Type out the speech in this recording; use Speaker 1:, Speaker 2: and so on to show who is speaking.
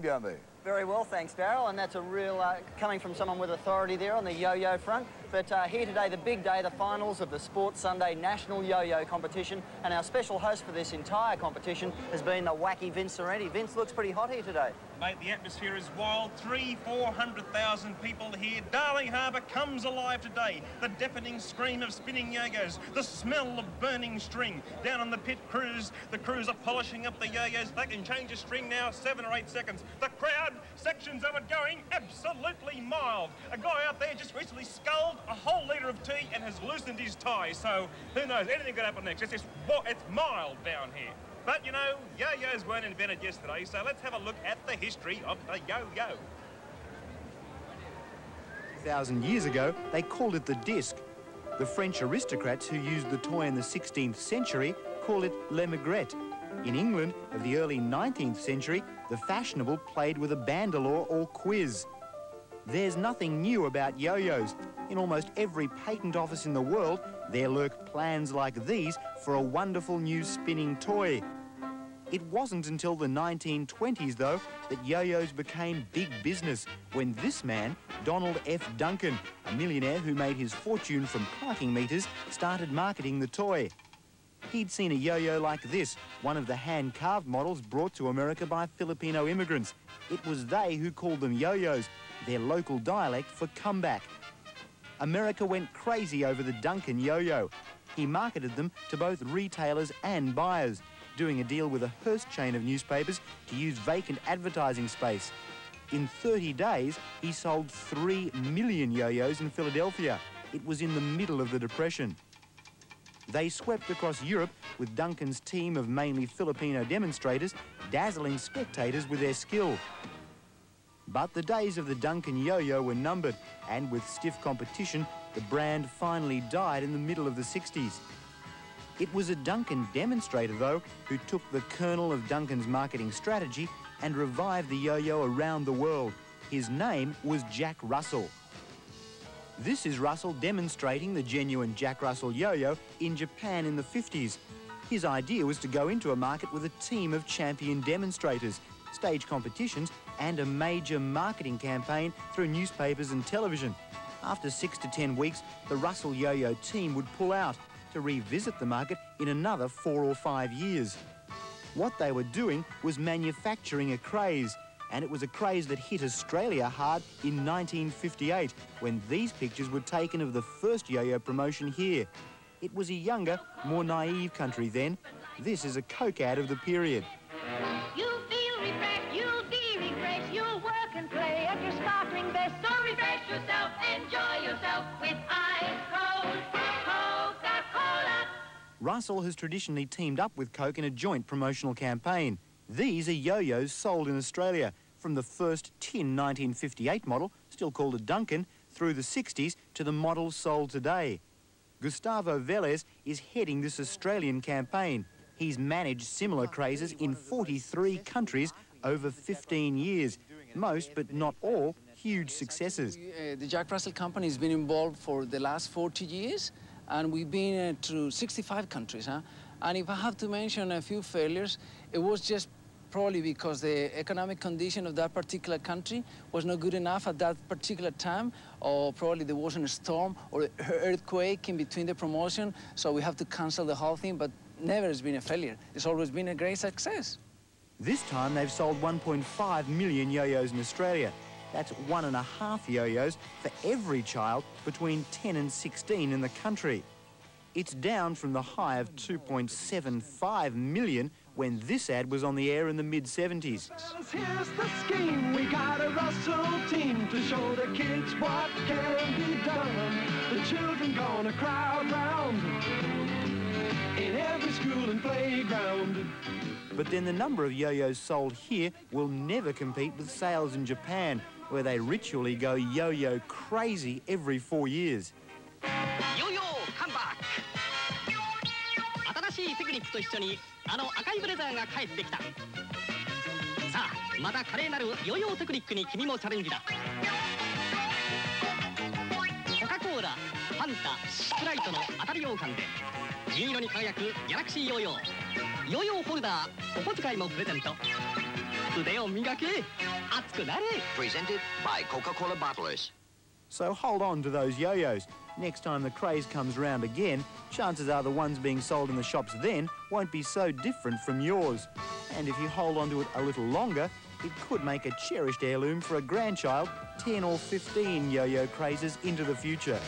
Speaker 1: Down there.
Speaker 2: Very well, thanks, Darryl, and that's a real, coming from someone with authority there on the yo-yo front. But here today, the big day, the finals of the Sports Sunday National Yo-Yo Competition, and our special host for this entire competition has been the wacky Vince Sorrenti. Vince, looks pretty hot here today.
Speaker 3: Mate, the atmosphere is wild. 400,000 people here. Darling Harbour comes alive today. The deafening scream of spinning yo-yos, the smell of burning string. Down on the pit crews, the crews are polishing up the yo-yos. They can change a string now 7 or 8 seconds. The crowd, sections of it going absolutely mild. A guy out there just recently sculled a whole litre of tea and has loosened his tie. So who knows, anything could happen next. It's mild down here. But, you know, yo-yos weren't invented yesterday, so let's have a look at the history of the yo-yo.
Speaker 4: 1,000 years ago, they called it the disc. The French aristocrats who used the toy in the 16th century called it le maigret. In England of the early 19th century, the fashionable played with a bandolore or quiz. There's nothing new about yo-yos. In almost every patent office in the world, there lurk plans like these for a wonderful new spinning toy. It wasn't until the 1920s, though, that yo-yos became big business when this man, Donald F. Duncan, a millionaire who made his fortune from parking meters, started marketing the toy. He'd seen a yo-yo like this, one of the hand-carved models brought to America by Filipino immigrants. It was they who called them yo-yos, their local dialect for comeback. America went crazy over the Duncan yo-yo. He marketed them to both retailers and buyers, doing a deal with a Hearst chain of newspapers to use vacant advertising space. In 30 days, he sold 3 million yo-yos in Philadelphia. It was in the middle of the Depression. They swept across Europe with Duncan's team of mainly Filipino demonstrators, dazzling spectators with their skill. But the days of the Duncan yo-yo were numbered, and with stiff competition, the brand finally died in the middle of the 60s. It was a Duncan demonstrator, though, who took the kernel of Duncan's marketing strategy and revived the yo-yo around the world. His name was Jack Russell. This is Russell demonstrating the genuine Jack Russell yo-yo in Japan in the 50s. His idea was to go into a market with a team of champion demonstrators, stage competitions and a major marketing campaign through newspapers and television. After 6 to 10 weeks, the Russell yo-yo team would pull out to revisit the market in another 4 or 5 years. What they were doing was manufacturing a craze, and it was a craze that hit Australia hard in 1958 when these pictures were taken of the first yo-yo promotion here. It was a younger, more naive country then. This is a Coke ad of the period.
Speaker 5: You'll feel refreshed, you'll be refreshed, you'll work and play at your sparkling best. So refresh yourself, enjoy yourself with ice cold Coca-Cola.
Speaker 4: Russell has traditionally teamed up with Coke in a joint promotional campaign. These are yo-yos sold in Australia, from the first tin 1958 model, still called a Duncan, through the 60s to the models sold today. Gustavo Velez is heading this Australian campaign. He's managed similar crazes in 43 countries over 15 years. Most, but not all, huge successes.
Speaker 6: The Jack Russell Company has been involved for the last 40 years, and we've been to 65 countries. And if I have to mention a few failures, it was just probably because the economic condition of that particular country was not good enough at that particular time, or probably there wasn't a storm or an earthquake in between the promotion, so we have to cancel the whole thing, but never has been a failure. It's always been a great success.
Speaker 4: This time they've sold 1.5 million yo-yos in Australia. That's 1.5 yo-yos for every child between 10 and 16 in the country. It's down from the high of 2.75 million when this ad was on the air in the mid-70s.
Speaker 7: Here's the scheme. We got a Russell team to show the kids what can be done. The children gonna crowd round in every school and playground.
Speaker 4: But then the number of yo-yos sold here will never compete with sales in Japan, where they ritually go yo-yo crazy every 4 years.
Speaker 8: Yo-yo, come back! 新しいテクニックと一緒にあの赤いブレザーが帰ってきた。さあ、また華麗なるヨーヨーテクニックに君もチャレンジだ。コカ・コーラ、ファンタ、スプライトの当たり羊羹で銀色に輝くギャラクシーヨーヨー。ヨーヨーホルダー、お小遣いもプレゼント。腕を磨け熱くなれ
Speaker 1: Presented by Coca-Cola bottlers.
Speaker 4: So hold on to those yo-yos. Next time the craze comes round again, chances are the ones being sold in the shops then won't be so different from yours. And if you hold on to it a little longer, it could make a cherished heirloom for a grandchild 10 or 15 yo-yo crazes into the future.